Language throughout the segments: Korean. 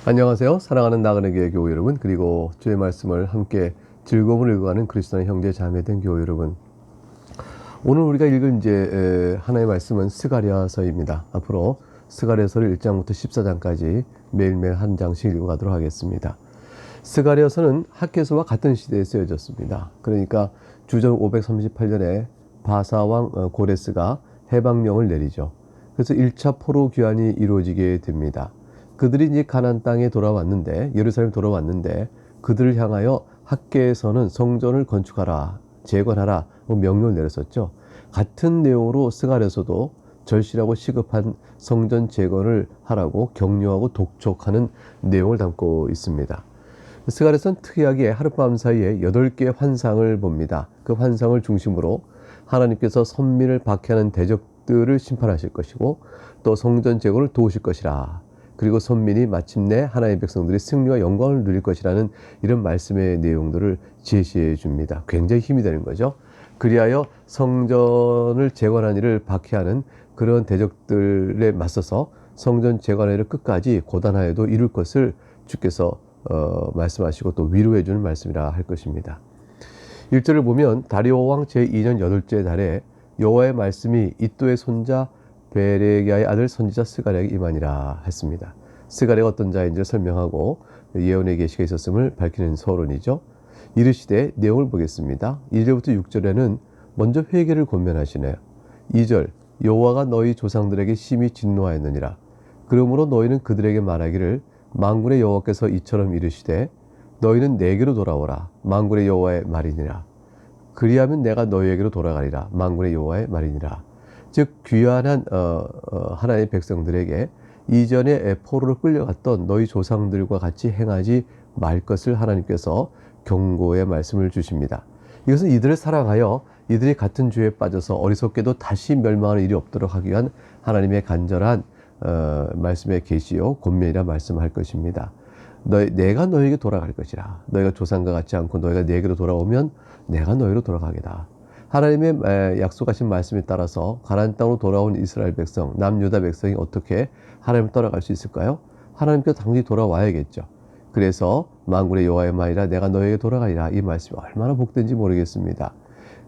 안녕하세요. 사랑하는 나그네 교회 교우 여러분, 그리고 주의 말씀을 함께 즐거움을 읽어가는 그리스도의 형제 자매된 교우 여러분. 오늘 우리가 읽을 이제 하나의 말씀은 스가랴서입니다. 앞으로 스가랴서를 1장부터 14장까지 매일매일 한 장씩 읽어가도록 하겠습니다. 스가랴서는 학개서와 같은 시대에 쓰여졌습니다. 그러니까 주전 538년에 바사왕 고레스가 해방령을 내리죠. 그래서 1차 포로 귀환이 이루어지게 됩니다. 그들이 이제 가나안 땅에 돌아왔는데, 예루살렘 돌아왔는데, 그들을 향하여 학개에서는 성전을 건축하라, 재건하라 명령을 내렸었죠. 같은 내용으로 스가랴서도 절실하고 시급한 성전 재건을 하라고 격려하고 독촉하는 내용을 담고 있습니다. 스가랴서는 특이하게 하룻밤 사이에 8개의 환상을 봅니다. 그 환상을 중심으로 하나님께서 선민을 박해하는 대적들을 심판하실 것이고, 또 성전 재건을 도우실 것이라, 그리고 선민이 마침내 하나님의 백성들이 승리와 영광을 누릴 것이라는 이런 말씀의 내용들을 제시해 줍니다. 굉장히 힘이 되는 거죠. 그리하여 성전을 재건한 일을 박해하는 그런 대적들에 맞서서 성전 재건의 일을 끝까지 고단하여도 이룰 것을 주께서 말씀하시고 또 위로해 주는 말씀이라 할 것입니다. 1절을 보면 다리오 왕 제2년 8째 달에 여호와의 말씀이 이도의 손자 베레기야의 아들 선지자 스가랴에게 임하니라 했습니다. 스가랴가 어떤 자인지를 설명하고 예언의 계시가 있었음을 밝히는 서론이죠. 이르시되 내용을 보겠습니다. 1절부터 6절에는 먼저 회개를 권면하시네요. 2절 여호와가 너희 조상들에게 심히 진노하였느니라. 그러므로 너희는 그들에게 말하기를 만군의 여호와께서 이처럼 이르시되 너희는 내게로 돌아오라. 만군의 여호와의 말이니라. 그리하면 내가 너희에게로 돌아가리라. 만군의 여호와의 말이니라. 즉 귀환한 하나님의 백성들에게 이전에 포로로 끌려갔던 너희 조상들과 같이 행하지 말 것을 하나님께서 경고의 말씀을 주십니다. 이것은 이들을 사랑하여 이들이 같은 죄에 빠져서 어리석게도 다시 멸망하는 일이 없도록 하기 위한 하나님의 간절한 말씀의 계시요 권면이라 말씀할 것입니다. 내가 너에게 돌아갈 것이라. 너희가 조상과 같지 않고 너희가 내게로 돌아오면 내가 너희로 돌아가겠다. 하나님의 약속하신 말씀에 따라서 가나안 땅으로 돌아온 이스라엘 백성, 남유다 백성이 어떻게 하나님을 따라갈 수 있을까요? 하나님께서 당연히 돌아와야겠죠. 그래서 만군의 여호와의 말이라 내가 너에게 돌아가리라, 이 말씀이 얼마나 복된지 모르겠습니다.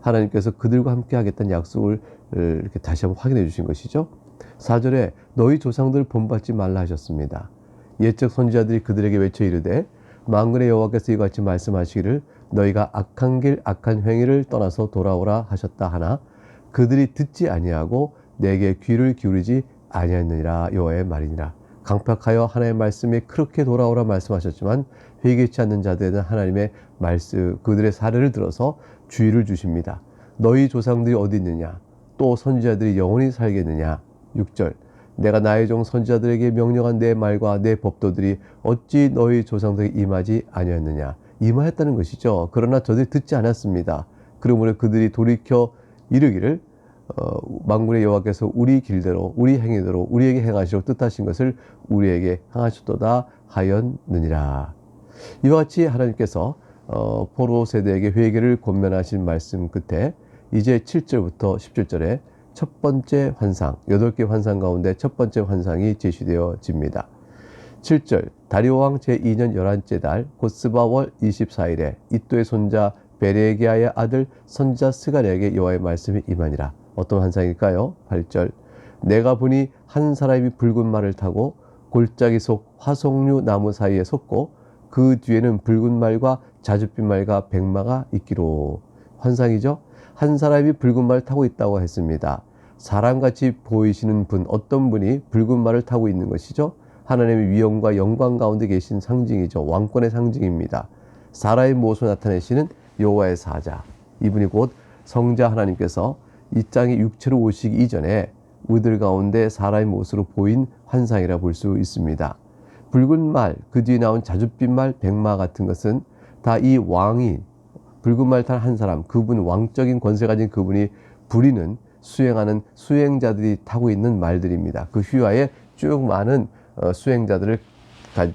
하나님께서 그들과 함께 하겠다는 약속을 이렇게 다시 한번 확인해 주신 것이죠. 4절에 너희 조상들을 본받지 말라 하셨습니다. 옛적 선지자들이 그들에게 외쳐 이르되 만군의 여호와께서 이와 같이 말씀하시기를 너희가 악한 길 악한 행위를 떠나서 돌아오라 하셨다 하나 그들이 듣지 아니하고 내게 귀를 기울이지 아니하였느니라. 여호와의 말이니라. 강팍하여 하나님의 말씀에 그렇게 돌아오라 말씀하셨지만 회개치 않는 자들에는 하나님의 말씀 그들의 사례를 들어서 주의를 주십니다. 너희 조상들이 어디 있느냐? 또 선지자들이 영원히 살겠느냐? 6절 내가 나의 종 선지자들에게 명령한 내 말과 내 법도들이 어찌 너희 조상들에게 임하지 아니하였느냐? 임하였다는 것이죠. 그러나 저들이 듣지 않았습니다. 그러므로 그들이 돌이켜 이르기를 만군의 여호와께서 우리 길대로 우리 행위대로 우리에게 행하시려 뜻하신 것을 우리에게 행하셨도다 하였느니라. 이와 같이 하나님께서 포로 세대에게 회개를 권면하신 말씀 끝에 이제 7절부터 17절에 첫 번째 환상, 8개 환상 가운데 첫 번째 환상이 제시되어집니다. 7절 다리오 왕 제2년 11째 달 고스바월 24일에 이도의 손자 베레기야의 아들 선지자 스가랴에게 여호와의 말씀이 임하니라. 어떤 환상일까요? 8절 내가 보니 한 사람이 붉은 말을 타고 골짜기 속 화석류 나무 사이에 섰고 그 뒤에는 붉은 말과 자줏빛 말과 백마가 있기로. 환상이죠. 한 사람이 붉은 말을 타고 있다고 했습니다. 사람같이 보이시는 분, 어떤 분이 붉은 말을 타고 있는 것이죠. 하나님의 위엄과 영광 가운데 계신 상징이죠. 왕권의 상징입니다. 사라의 모습을 나타내시는 여호와의 사자, 이분이 곧 성자 하나님께서 이 땅에 육체로 오시기 이전에 우리들 가운데 사라의 모습으로 보인 환상이라 볼 수 있습니다. 붉은 말, 그 뒤에 나온 자줏빛 말, 백마 같은 것은 다 이 왕이 붉은 말 탄 한 사람, 그분 왕적인 권세 가진 그분이 부리는 수행하는 수행자들이 타고 있는 말들입니다. 그 휘하에 쭉 많은 수행자들을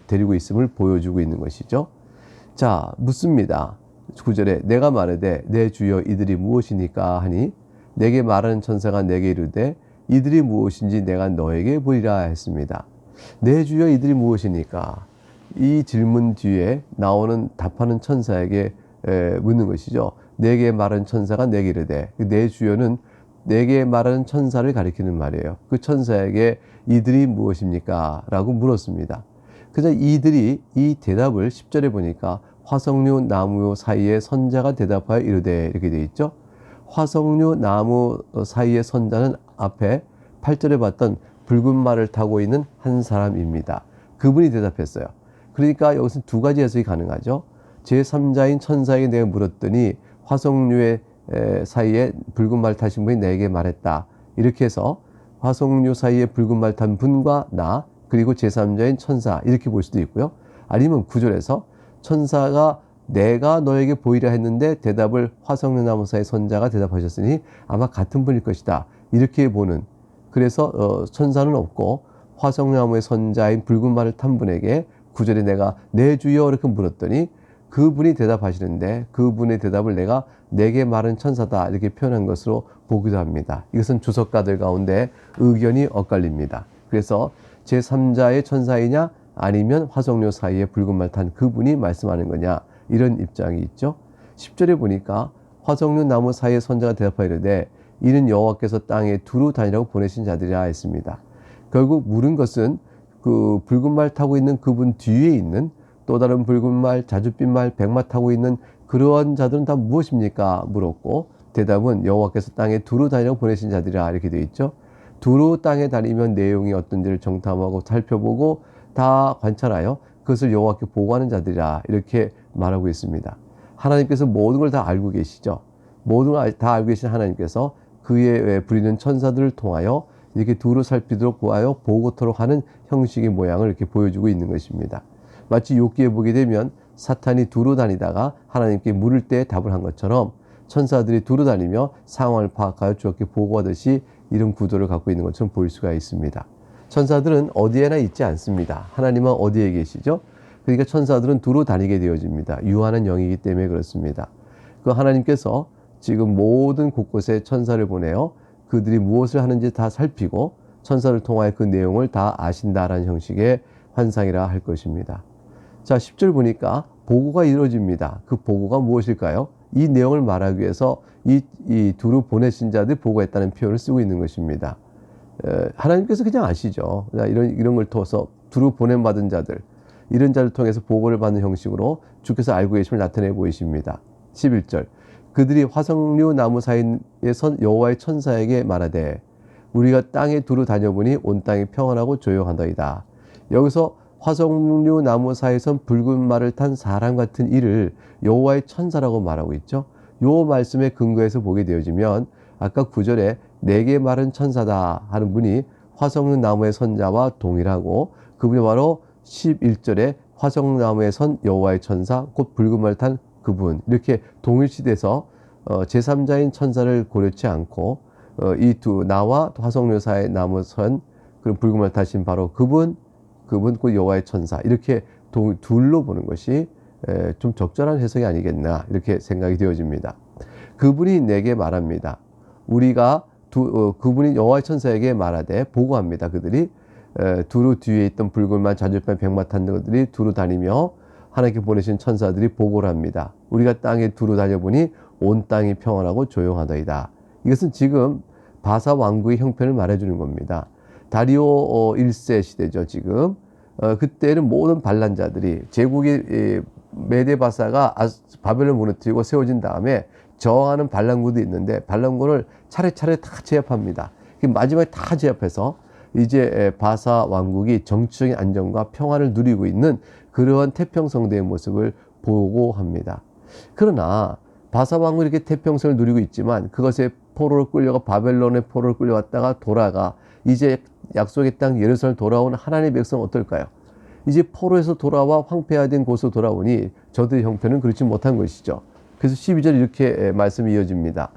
데리고 있음을 보여주고 있는 것이죠. 자, 묻습니다. 9절에 내가 말하되 내 주여 이들이 무엇이니까 하니 내게 말하는 천사가 내게 이르되 이들이 무엇인지 내가 너에게 보리라 했습니다. 내 주여 이들이 무엇이니까? 이 질문 뒤에 나오는 답하는 천사에게 묻는 것이죠. 내게 말하는 천사가 내게 이르되, 내 주여는 내게 말하는 천사를 가리키는 말이에요. 그 천사에게 이들이 무엇입니까? 라고 물었습니다. 그래서 이들이 이 대답을 10절에 보니까 화석류 나무 사이에 선자가 대답하여 이르되 이렇게 되어 있죠. 화석류 나무 사이의 선자는 앞에 8절에 봤던 붉은 말을 타고 있는 한 사람입니다. 그분이 대답했어요. 그러니까 여기서 두 가지 해석이 가능하죠. 제3자인 천사에게 내가 물었더니 화석류의 사이에 붉은 말 타신 분이 내게 말했다. 이렇게 해서 화석류 사이에 붉은 말 탄 분과 나, 그리고 제3자인 천사, 이렇게 볼 수도 있고요. 아니면 9절에서 천사가 내가 너에게 보이려 했는데 대답을 화석류 나무 사이의 선자가 대답하셨으니 아마 같은 분일 것이다. 이렇게 보는. 그래서 천사는 없고 화석나무의 선자인 붉은 말을 탄 분에게 9절에 내가 내 주여 이렇게 물었더니 그분이 대답하시는데 그분의 대답을 내가 내게 말은 천사다 이렇게 표현한 것으로 보기도 합니다. 이것은 주석가들 가운데 의견이 엇갈립니다. 그래서 제3자의 천사이냐 아니면 화석류 사이에 붉은 말 탄 그분이 말씀하는 거냐 이런 입장이 있죠. 10절에 보니까 화석류 나무 사이에 선자가 대답하이르되 이는 여호와께서 땅에 두루 다니라고 보내신 자들이라 했습니다. 결국 물은 것은 그 붉은 말 타고 있는 그분 뒤에 있는 또 다른 붉은 말, 자줏빛 말, 백마 타고 있는 그러한 자들은 다 무엇입니까? 물었고 대답은 여호와께서 땅에 두루 다니라고 보내신 자들이라 이렇게 되어 있죠. 두루 땅에 다니면 내용이 어떤지를 정탐하고 살펴보고 다 관찰하여 그것을 여호와께 보고하는 자들이라 이렇게 말하고 있습니다. 하나님께서 모든 걸 다 알고 계시죠. 모든 걸 다 알고 계신 하나님께서 그의 부리는 천사들을 통하여 이렇게 두루 살피도록 보아요 보고토록 하는 형식의 모양을 이렇게 보여주고 있는 것입니다. 마치 욥기에 보게 되면 사탄이 두루 다니다가 하나님께 물을 때 답을 한 것처럼 천사들이 두루 다니며 상황을 파악하여 주께 보고하듯이 이런 구도를 갖고 있는 것처럼 보일 수가 있습니다. 천사들은 어디에나 있지 않습니다. 하나님은 어디에 계시죠? 그러니까 천사들은 두루 다니게 되어집니다. 유한한 영이기 때문에 그렇습니다. 그 하나님께서 지금 모든 곳곳에 천사를 보내어 그들이 무엇을 하는지 다 살피고 천사를 통하여 그 내용을 다 아신다라는 형식의 환상이라 할 것입니다. 자, 10절 보니까 보고가 이루어집니다. 그 보고가 무엇일까요? 이 내용을 말하기 위해서 이 두루 보내신 자들이 보고했다는 표현을 쓰고 있는 것입니다. 하나님께서 그냥 아시죠. 이런 걸 통해서 두루 보냄받은 자들, 이런 자를 통해서 보고를 받는 형식으로 주께서 알고 계심을 나타내 보이십니다. 11절 그들이 화석류 나무 사이에 선 여호와의 천사에게 말하되 우리가 땅에 두루 다녀보니 온 땅이 평안하고 조용하더이다. 여기서 화석류 나무 사이에선 붉은 말을 탄 사람 같은 이를 여호와의 천사라고 말하고 있죠. 요 말씀의 근거에서 보게 되어지면 아까 9절에 내게 말은 천사다 하는 분이 화석류 나무의 선자와 동일하고 그분이 바로 11절에 화석나무에 선 여호와의 천사 곧 붉은 말 탄 그분 이렇게 동일시돼서 제3자인 천사를 고려치 않고 이 두 나와 화석류 사이에 나무 선 그런 붉은 말 타신 바로 그분 곧 여호와의 천사 이렇게 둘로 보는 것이 좀 적절한 해석이 아니겠나 이렇게 생각이 되어집니다. 그분이 내게 말합니다. 우리가 그분이 여호와의 천사에게 말하되 보고합니다. 그들이 두루 뒤에 있던 붉은 말 자줏빛 백마 탄 것들이 두루 다니며 하나님께 보내신 천사들이 보고를 합니다. 우리가 땅에 두루 다녀보니 온 땅이 평안하고 조용하더이다. 이것은 지금 바사 왕국의 형편을 말해주는 겁니다. 다리오 1세 시대죠. 지금 그때는 모든 반란자들이 제국의 메데 바사가 바벨을 무너뜨리고 세워진 다음에 저항하는 반란군도 있는데 반란군을 차례차례 다 제압합니다. 마지막에 다 제압해서 이제 바사 왕국이 정치적인 안정과 평화를 누리고 있는 그러한 태평성대의 모습을 보고합니다. 그러나 바사 왕국이 이렇게 태평성을 누리고 있지만 그것에 포로로 끌려가 바벨론의 포로로 끌려갔다가 돌아가 이제 약속의 땅 예루살렘 돌아온 하나님의 백성은 어떨까요? 이제 포로에서 돌아와 황폐화된 곳으로 돌아오니 저들의 형편은 그렇지 못한 것이죠. 그래서 12절 이렇게 말씀이 이어집니다.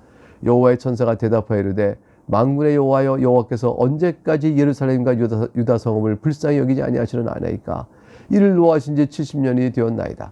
여호와의 천사가 대답하여 이르되 만군의 여호와여 여호와께서 언제까지 예루살렘과 유다 성읍을 불쌍히 여기지 아니하시려나이까? 이를 노하신 지 70년이 되었나이다.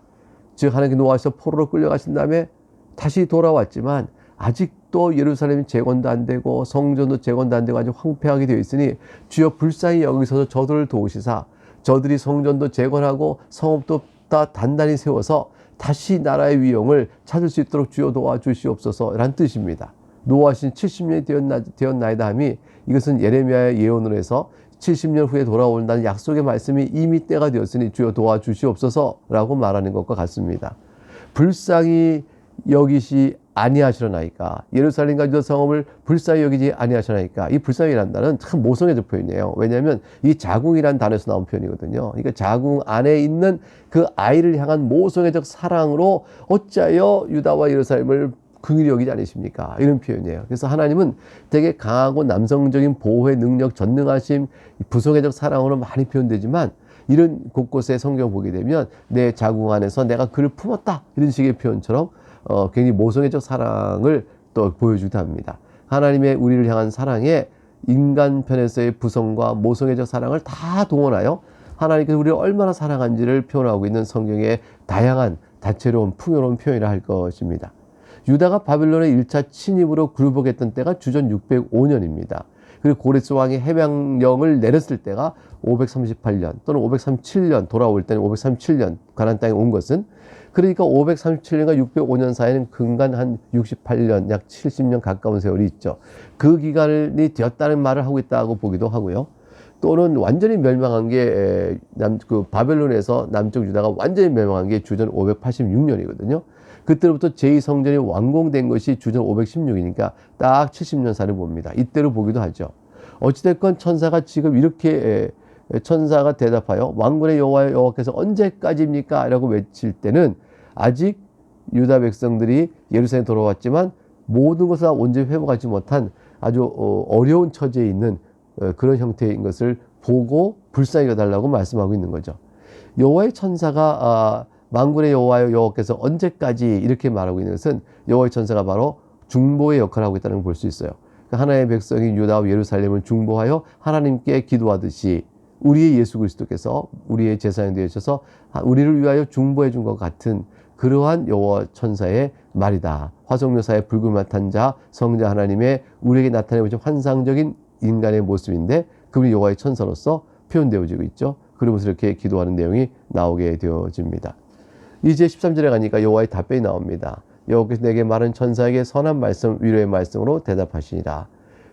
즉 하나님께 노하셔서 포로로 끌려가신 다음에 다시 돌아왔지만 아직도 예루살렘이 재건도 안 되고 성전도 재건도 안 되고 아주 황폐하게 되어 있으니 주여 불쌍히 여기서 저들을 도우시사 저들이 성전도 재건하고 성읍도 다 단단히 세워서 다시 나라의 위용을 찾을 수 있도록 주여 도와주시옵소서 라는 뜻입니다. 노하신 70년이 되었나이다 함이 이것은 예레미야의 예언으로 해서 70년 후에 돌아온다는 약속의 말씀이 이미 때가 되었으니 주여 도와주시옵소서 라고 말하는 것과 같습니다. 불쌍히 여기시 아니하시려나이까, 예루살렘과 유다 성읍을 불쌍히 여기지 아니하시려나이까. 이 불쌍히라는 단어는 참 모성애적 표현이에요. 왜냐하면 이 자궁이라는 단어에서 나온 표현이거든요. 그러니까 자궁 안에 있는 그 아이를 향한 모성애적 사랑으로 어찌하여 유다와 예루살렘을 긍휼히 여기지 않으십니까? 이런 표현이에요. 그래서 하나님은 되게 강하고 남성적인 보호의 능력, 전능하심, 부성애적 사랑으로 많이 표현되지만, 이런 곳곳에 성경 보게 되면 내 자궁 안에서 내가 그를 품었다, 이런 식의 표현처럼 굉장히 모성애적 사랑을 또 보여주기도 합니다. 하나님의 우리를 향한 사랑에 인간 편에서의 부성과 모성애적 사랑을 다 동원하여 하나님께서 우리를 얼마나 사랑한지를 표현하고 있는 성경의 다양한 다채로운 풍요로운 표현이라 할 것입니다. 유다가 바빌론의 1차 침입으로 굴복했던 때가 주전 605년입니다. 그리고 고레스 왕이 해방령을 내렸을 때가 538년 또는 537년, 돌아올 때는 537년 가나안 땅에 온 것은, 그러니까 537년과 605년 사이에는 근간 한 68년, 약 70년 가까운 세월이 있죠. 그 기간이 되었다는 말을 하고 있다고 보기도 하고요. 또는 완전히 멸망한 게 바벨론에서 남쪽 유다가 완전히 멸망한 게 주전 586년이거든요. 그때로부터 제2성전이 완공된 것이 주전 516이니까 딱 70년 사를 봅니다. 이때로 보기도 하죠. 어찌됐건 천사가 지금 이렇게 천사가 대답하여 왕군의 여호와께서 언제까지입니까? 라고 외칠 때는 아직 유다 백성들이 예루살렘에 돌아왔지만 모든 것을 다 온전히 회복하지 못한 아주 어려운 처지에 있는 그런 형태인 것을 보고 불쌍히 여달라고 말씀하고 있는 거죠. 여호와의 천사가 만군의 여호와께서 언제까지 이렇게 말하고 있는 것은 여호와의 천사가 바로 중보의 역할을 하고 있다는 걸 볼 수 있어요. 하나님의 백성이 유다와 예루살렘을 중보하여 하나님께 기도하듯이 우리의 예수 그리스도께서 우리의 제사장이 되셔서 우리를 위하여 중보해 준 것 같은 그러한 여호와 천사의 말이다. 화성묘사의 붉은 탄 자, 성자 하나님의 우리에게 나타내보신 환상적인 인간의 모습인데 그분이 여호와의 천사로서 표현되어지고 있죠. 그러면서 이렇게 기도하는 내용이 나오게 되어집니다. 이제 13절에 가니까 여호와의 답변이 나옵니다. 여호와께서 내게 말한 천사에게 선한 말씀, 위로의 말씀으로 대답하시니라.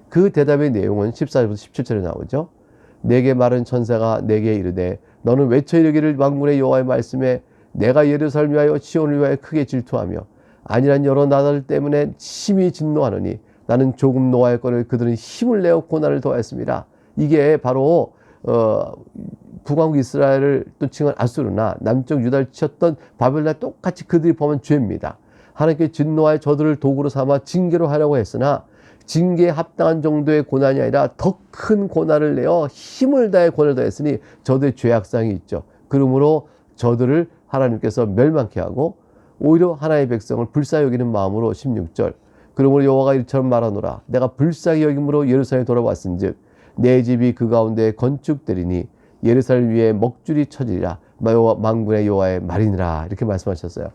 그 대답의 내용은 14절부터 17절에 나오죠. 내게 말한 천사가 내게 이르되 너는 외쳐 이르기를 만군의 여호와의 말씀에 내가 예루살렘을 위하여 시온을 위하여 크게 질투하며 아니란 여러 나라들 때문에 심히 진노하노니 나는 조금 노하였거늘 그들은 힘을 내어 고난을 더하였습니다. 이게 바로 북왕국 이스라엘을 또 칭한 아수르나 남쪽 유다를 치었던 바벨론과 똑같이 그들이 범한 죄입니다. 하나님께 진노하여 저들을 도구로 삼아 징계로 하려고 했으나 징계에 합당한 정도의 고난이 아니라 더 큰 고난을 내어 힘을 다해 고난을 더했으니 저들의 죄악상이 있죠. 그러므로 저들을 하나님께서 멸망케 하고 오히려 하나님의 백성을 불쌍히 여기는 마음으로 16절 그러므로 여호와가 이처럼 말하노라 내가 불쌍히 여김으로 예루살렘에 돌아왔은즉 내 집이 그 가운데 건축되리니 예루살렘 위에 먹줄이 쳐지리라 만군의 여호와의 말이니라 이렇게 말씀하셨어요.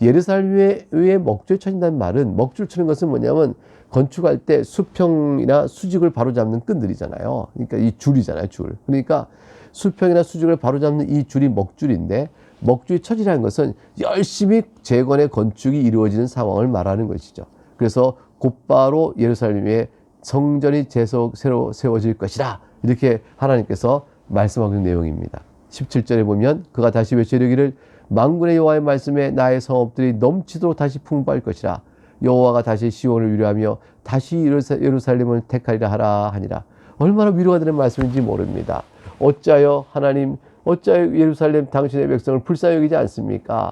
예루살렘 위에 먹줄이 쳐진다는 말은 먹줄 치는 것은 뭐냐면 건축할 때 수평이나 수직을 바로잡는 끈들이잖아요. 그러니까 이 줄이잖아요, 줄. 그러니까 수평이나 수직을 바로잡는 이 줄이 먹줄인데 먹줄이 쳐지라는 것은 열심히 재건의 건축이 이루어지는 상황을 말하는 것이죠. 그래서 곧바로 예루살렘 위에 성전이 새로 세워질 것이라 이렇게 하나님께서 말씀하고 있는 내용입니다. 17절에 보면 그가 다시 외치르기를 만군의 여호와의 말씀에 나의 성읍들이 넘치도록 다시 풍부할 것이라 여호와가 다시 시온을 위로하며 다시 예루살렘을 택하리라 하라 하니라. 얼마나 위로가 되는 말씀인지 모릅니다. 어찌하여 하나님 어찌하여 예루살렘 당신의 백성을 불쌍히 여기지 않습니까?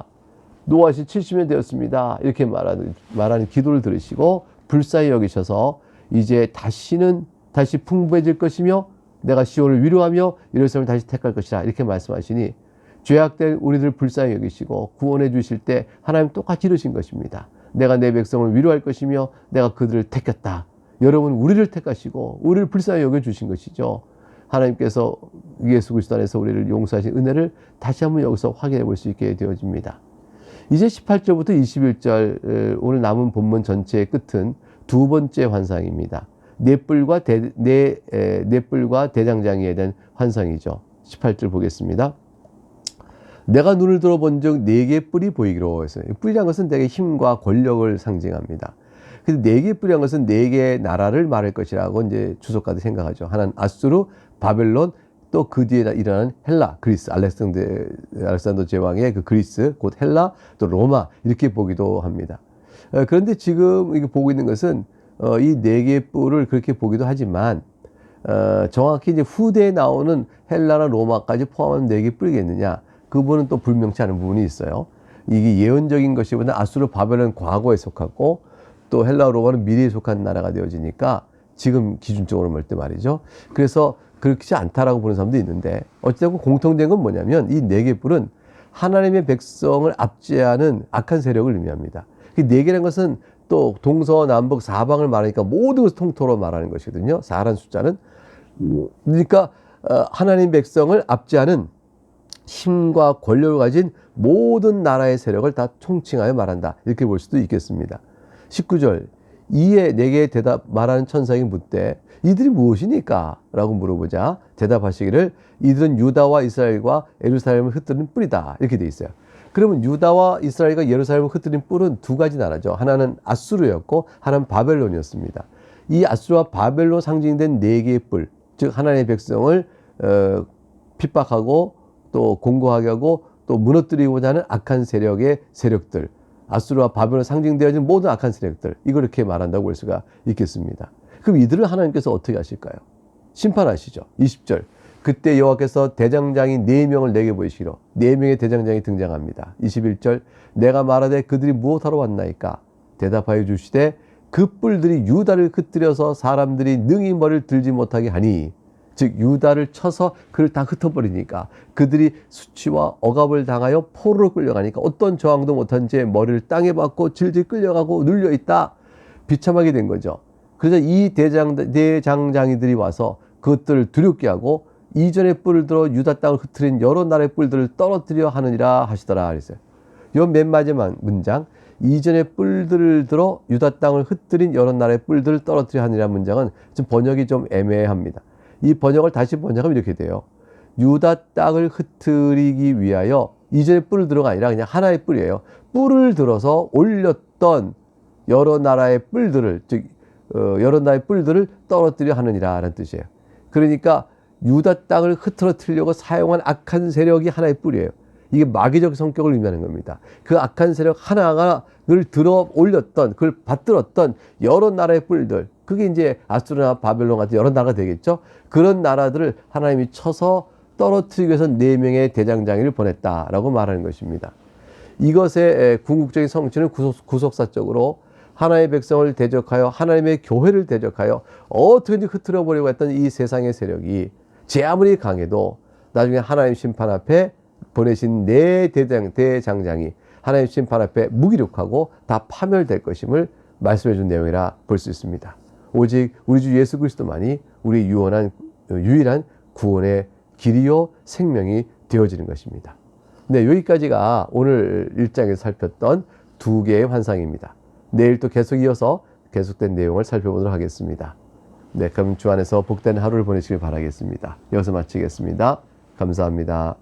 노하시 70년 되었습니다. 이렇게 말하는 기도를 들으시고 불쌍히 여기셔서 이제 다시 풍부해질 것이며 내가 시온을 위로하며 예루살렘을 다시 택할 것이라 이렇게 말씀하시니 죄악된 우리들을 불쌍히 여기시고 구원해 주실 때 하나님 똑같이 이루신 것입니다. 내가 내 백성을 위로할 것이며 내가 그들을 택했다. 여러분 우리를 택하시고 우리를 불쌍히 여겨주신 것이죠. 하나님께서 예수 그리스도 안에서 우리를 용서하신 은혜를 다시 한번 여기서 확인해 볼 수 있게 되어집니다. 이제 18절부터 21절 오늘 남은 본문 전체의 끝은 두 번째 환상입니다. 넷불과 대장장이에 대한 환상이죠. 18절 보겠습니다. 내가 눈을 들어본 즉 네 개의 뿔이 보이기로 했어요. 뿔이란 것은 되게 힘과 권력을 상징합니다. 근데 네 개의 뿔이란 것은 네 개의 나라를 말할 것이라고 이제 주석가들이 생각하죠. 하나는 아수르, 바벨론, 또 그 뒤에 일어나는 헬라, 그리스, 알렉산더 제왕의 그 그리스, 곧 헬라, 또 로마 이렇게 보기도 합니다. 그런데 지금 이거 보고 있는 것은 이 네 개의 뿔을 그렇게 보기도 하지만 정확히 이제 후대에 나오는 헬라나 로마까지 포함한 네 개의 뿔이겠느냐? 그 부분은 또 불명치 않은 부분이 있어요. 이게 예언적인 것이보다 아수르, 바벨론 과거에 속하고 또 헬라, 로마는 미래에 속한 나라가 되어지니까 지금 기준적으로 볼 때 말이죠. 그래서 그렇지 않다라고 보는 사람도 있는데 어찌됐건 공통된 건 뭐냐면 이 네 개의 뿔은 하나님의 백성을 압제하는 악한 세력을 의미합니다. 이 네 개라는 것은 또 동서남북 사방을 말하니까 모든 것을 통틀어 말하는 것이거든요. 4라는 숫자는. 그러니까 하나님 백성을 압제하는 힘과 권력을 가진 모든 나라의 세력을 다 총칭하여 말한다. 이렇게 볼 수도 있겠습니다. 19절 이에 내게 말하는 천사에게 묻되 이들이 무엇이니까? 라고 물어보자 대답하시기를 이들은 유다와 이스라엘과 예루살렘을 흩뜨린 뿔이다. 이렇게 돼 있어요. 그러면 유다와 이스라엘과 예루살렘을 흩뜨린 뿔은 두 가지 나라죠. 하나는 아수르였고 하나는 바벨론이었습니다. 이 아수르와 바벨론 상징된 네 개의 뿔, 즉 하나님의 백성을 핍박하고 또 공고하게 하고 또 무너뜨리고자 하는 악한 세력의 세력들, 아수르와 바벨론 상징되어진 모든 악한 세력들, 이걸 이렇게 말한다고 볼 수가 있겠습니다. 그럼 이들을 하나님께서 어떻게 하실까요? 심판하시죠. 20절 그때 여호와께서 대장장이 4명을 내게 보이시기로 4명의 대장장이 등장합니다. 21절 내가 말하되 그들이 무엇하러 왔나이까? 대답하여 주시되 그 뿔들이 유다를 흩뜨려서 사람들이 능히 머리를 들지 못하게 하니, 즉 유다를 쳐서 그를 다 흩어버리니까 그들이 수치와 억압을 당하여 포로로 끌려가니까 어떤 저항도 못한 채 머리를 땅에 박고 질질 끌려가고 눌려있다. 비참하게 된 거죠. 그래서 이 대장장이들이 와서 그것들을 두렵게 하고 이전의 뿔을 들어 유다 땅을 흩트린 여러 나라의 뿔들을 떨어뜨려 하느니라 하시더라 그랬어요. 요 맨 마지막 문장 이전의 뿔들을 들어 유다 땅을 흩트린 여러 나라의 뿔들을 떨어뜨려 하느니라 문장은 지금 번역이 좀 애매합니다. 이 번역을 다시 번역하면 이렇게 돼요. 유다 땅을 흩트리기 위하여 이전의 뿔을 들어가 아니라 그냥 하나의 뿔이에요. 뿔을 들어서 올렸던 여러 나라의 뿔들을, 즉 여러 나라의 뿔들을 떨어뜨려 하느니라 라는 뜻이에요. 그러니까 유다 땅을 흐트러뜨리려고 사용한 악한 세력이 하나의 뿔이에요. 이게 마귀적 성격을 의미하는 겁니다. 그 악한 세력 하나를 들어 올렸던, 그걸 받들었던 여러 나라의 뿔들, 그게 이제 아수르나 바벨론 같은 여러 나라가 되겠죠. 그런 나라들을 하나님이 쳐서 떨어뜨리기 위해서 4명의 대장장이를 보냈다라고 말하는 것입니다. 이것의 궁극적인 성취는 구속사적으로 하나님의 백성을 대적하여 하나님의 교회를 대적하여 어떻게든지 흐트러 보려고 했던 이 세상의 세력이 제 아무리 강해도 나중에 하나님 심판 앞에 보내신 4 대장장이 하나님 심판 앞에 무기력하고 다 파멸될 것임을 말씀해 준 내용이라 볼 수 있습니다. 오직 우리 주 예수 그리스도만이 우리 유일한 구원의 길이요 생명이 되어지는 것입니다. 네, 여기까지가 오늘 1장에서 살폈던 2개의 환상입니다. 내일 또 계속 이어서 계속된 내용을 살펴보도록 하겠습니다. 네, 그럼 주 안에서 복된 하루를 보내시길 바라겠습니다. 여기서 마치겠습니다. 감사합니다.